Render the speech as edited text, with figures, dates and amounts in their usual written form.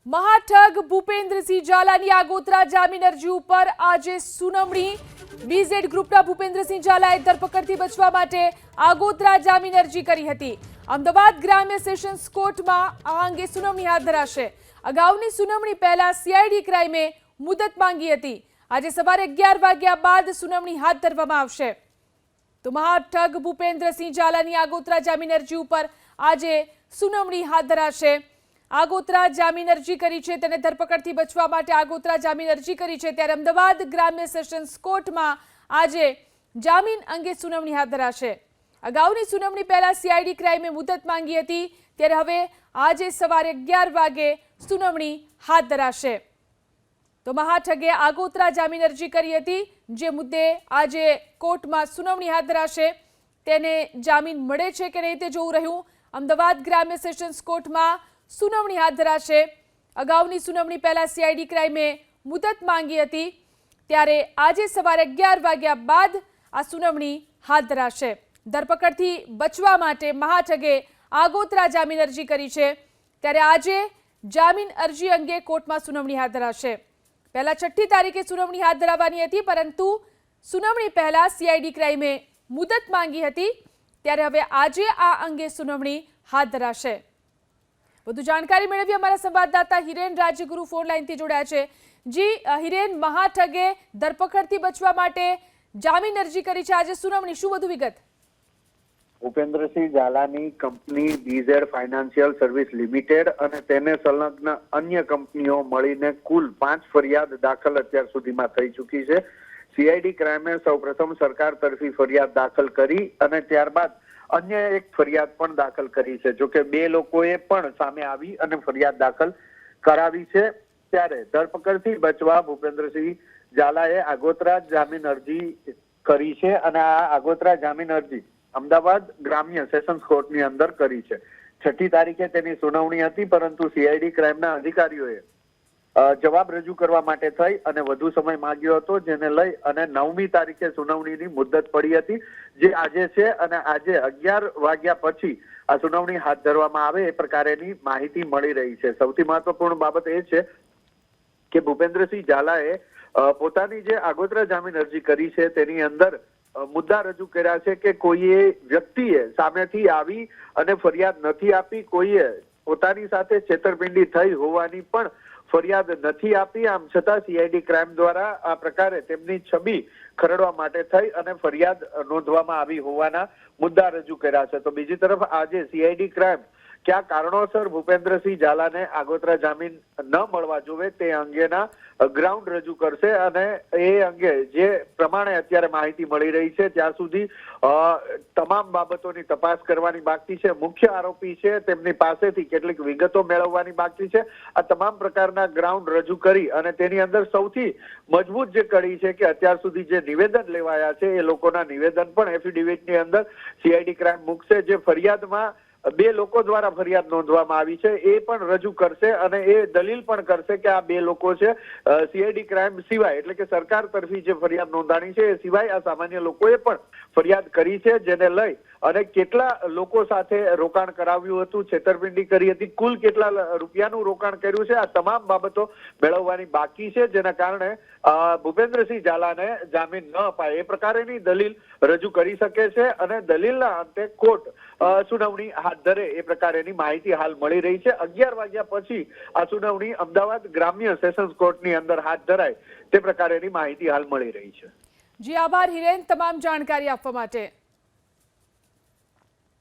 મહાઠગ ભૂપેન્દ્રસિંહ ઝાલાની આગોતરા જામીન અરજી ઉપર આજે સુનાવણી। બીઝેડ ગ્રુપના ભૂપેન્દ્રસિંહ ઝાલાએ ધરપકડથી બચવા માટે આગોતરા જામીન અરજી કરી હતી। અમદાવાદ ગ્રામ્ય સેશન્સ કોર્ટમાં આ અંગે સુનાવણી હાથ ધરાશે। અગાઉની સુનાવણી પહેલા સીઆઈડી ક્રાઇમે મુદત માંગી હતી। આજે સવારે 11 વાગ્યા બાદ સુનાવણી હાથ ધરવામાં આવશે। તો મહાઠગ ભૂપેન્દ્રસિંહ ઝાલાની આગોતરા જામીન અરજી ઉપર આજે સુનાવણી હાથ ધરાશે। આગોતરા જામીન અરજી કરી છે, તેને ધરપકડથી બચવા માટે આગોતરા જામીન અરજી કરી છે, ત્યારે અમદાવાદ ગ્રામ્ય સેશન્સ કોર્ટમાં આજે જામીન અંગે સુનાવણી હાથ ધરાશે। અગાઉની સુનાવણી પહેલા સીઆઈડી ક્રાઇમે મુદત માંગી હતી, ત્યારે હવે આજે સવારે 11 વાગે સુનાવણી હાથ ધરાશે। તો મહાઠગે આગોતરા જામીન અરજી કરી હતી, જે મુદ્દે આજે કોર્ટમાં સુનાવણી હાથ ધરાશે। તેને જામીન મળે છે કે નહીં તે જોવું રહ્યું। અમદાવાદ ગ્રામ્ય સેશન્સ કોર્ટમાં સુનાવણી હાથ ધરાશે। અગાઉની સુનાવણી પહેલા સીઆઈડી ક્રાઇમે મુદત માંગી હતી, ત્યારે આજે સવારે 11 વાગ્યા બાદ આ સુનાવણી હાથ ધરાશે। ધરપકડથી બચવા માટે મહાઠગે આગોતરા જામીન અરજી કરી છે, ત્યારે આજે જામીન અરજી અંગે કોર્ટમાં સુનાવણી હાથ ધરાશે। પહેલા 6ઠી તારીખે સુનાવણી હાથ ધરાવવાની હતી, પરંતુ સુનાવણી પહેલા સીઆઈડી ક્રાઇમે મુદત માંગી હતી, ત્યારે હવે આજે આ અંગે સુનાવણી હાથ ધરાશે। વધુ જાણકારી મેળવી અમારા સંવાદદાતા હિરેન રાજ્યગુરુ ફોન લાઈનથી જોડાયા છે। જી હિરેન, મહાઠગે ધરપકડથી બચવા માટે જામીન અરજી કરી છે, આજે સુનાવણી, શું વધુ વિગત? ભૂપેન્દ્રસિંહ ઝાલાની company BZ financial service limited અને તેને સંલગ્ન અન્ય કંપનીઓ મળીને કુલ 5 ફરિયાદ દાખલ અત્યાર સુધીમાં થઈ ચૂકી છે। સીઆઈડી ક્રાઇમે સૌપ્રથમ સરકાર તરફી ફરિયાદ દાખલ કરી અને ત્યારબાદ અન્ય એક ફરિયાદ પણ દાખલ કરી છે। જોકે 2 લોકોએ પણ સામે આવી અને ફરિયાદ દાખલ કરાવી છે। ત્યારે ધરપકડથી બચવા ભૂપેન્દ્રસિંહ ઝાલાએ આગોતરા જામીન અરજી કરી છે અને આ આગોતરા જામીન અરજી અમદાવાદ ગ્રામ્ય સેશન્સ કોર્ટની અંદર કરી છે। 6ઠી તારીખે તેની સુનાવણી હતી, પરંતુ સીઆઈડી ક્રાઇમના અધિકારીઓએ જવાબ રજૂ કરવા માટે થઈ અને વધુ સમય માંગ્યો હતો, જેને લઈ અને 9મી તારીખે સુનાવણીની મુદ્દત પડી હતી, જે આજે છે અને આજે 11 વાગ્યા પછી આ સુનાવણી હાથ ધરવામાં આવે એ પ્રકારેની માહિતી મળી રહી છે। સૌથી મહત્વપૂર્ણ બાબત એ છે કે ભૂપેન્દ્રસિંહ ઝાલાએ પોતાની જે આગોતરા જામીન અરજી કરી છે તેની અંદર મુદ્દા રજૂ કર્યા છે કે કોઈએ વ્યક્તિએ સામેથી આવી અને ફરિયાદ નથી આપી, કોઈએ પોતાની સાથે છેતરપિંડી થઈ હોવાની પણ ફરિયાદ નથી આપી। આમ છતાં સીઆઈડી ક્રાઇમ દ્વારા આ પ્રકારે તેમની છબી ખરડવા માટે થઈ અને ફરિયાદ નોંધવામાં આવી હોવાના મુદ્દા રજૂ કર્યા છે। તો બીજી તરફ આજે સીઆઈડી ક્રાઇમ કયા કારણોસર ભૂપેન્દ્રસિંહ ઝાલાને આગોતરા જામીન ન મળવા જોવે તે અંગેના ગ્રાઉન્ડ રજૂ કરશે અને એ અંગે જે પ્રમાણે અત્યારે માહિતી મળી રહી છે ત્યાં સુધી તમામ બાબતોની તપાસ કરવાની બાકી છે। મુખ્ય આરોપી છે તેમની પાસેથી કેટલીક વિગતો મેળવવાની બાકી છે। આ તમામ પ્રકારના ગ્રાઉન્ડ રજૂ કરી અને તેની અંદર સૌથી મજબૂત જે કડી છે કે અત્યાર સુધી જે નિવેદન લેવાયા છે એ લોકોના નિવેદન પણ એફિડેવિટની અંદર સીઆઈડી ક્રાઇમ મૂકશે। જે ફરિયાદમાં 2 લોકો દ્વારા ફરિયાદ નોંધવામાં આવી છે એ પણ રજૂ કરશે અને એ દલીલ પણ કરશે કે આ 2 લોકો છે સીઆઈડી ક્રાઇમ સિવાય, એટલે કે સરકાર તરફી જે ફરિયાદ નોંધાણી છે એ સિવાય આ સામાન્ય લોકોએ પણ ફરિયાદ કરી છે, જેને લઈ અને કેટલા લોકો સાથે રોકાણ કરાવ્યું હતું, છેતરપિંડી કરી હતી, કુલ કેટલા રૂપિયાનું રોકાણ કર્યું છે, આ તમામ બાબતો મેળવવાની બાકી છે, જેના કારણે ભૂપેન્દ્રસિંહ ઝાલાને જામીન ન અપાય એ પ્રકારેની દલીલ રજૂ કરી શકે છે અને દલીલના અંતે કોર્ટ સુનાવણી હાથ ધરે એ પ્રકારેની માહિતી હાલ મળી રહી છે। 11 વાગ્યા પછી આ સુનાવણી અમદાવાદ ગ્રામ્ય સેશન્સ કોર્ટની અંદર હાથ ધરાય તે પ્રકારેની માહિતી હાલ મળી રહી છે। જી આભાર હિરેન, તમામ જાણકારી આપવા માટે।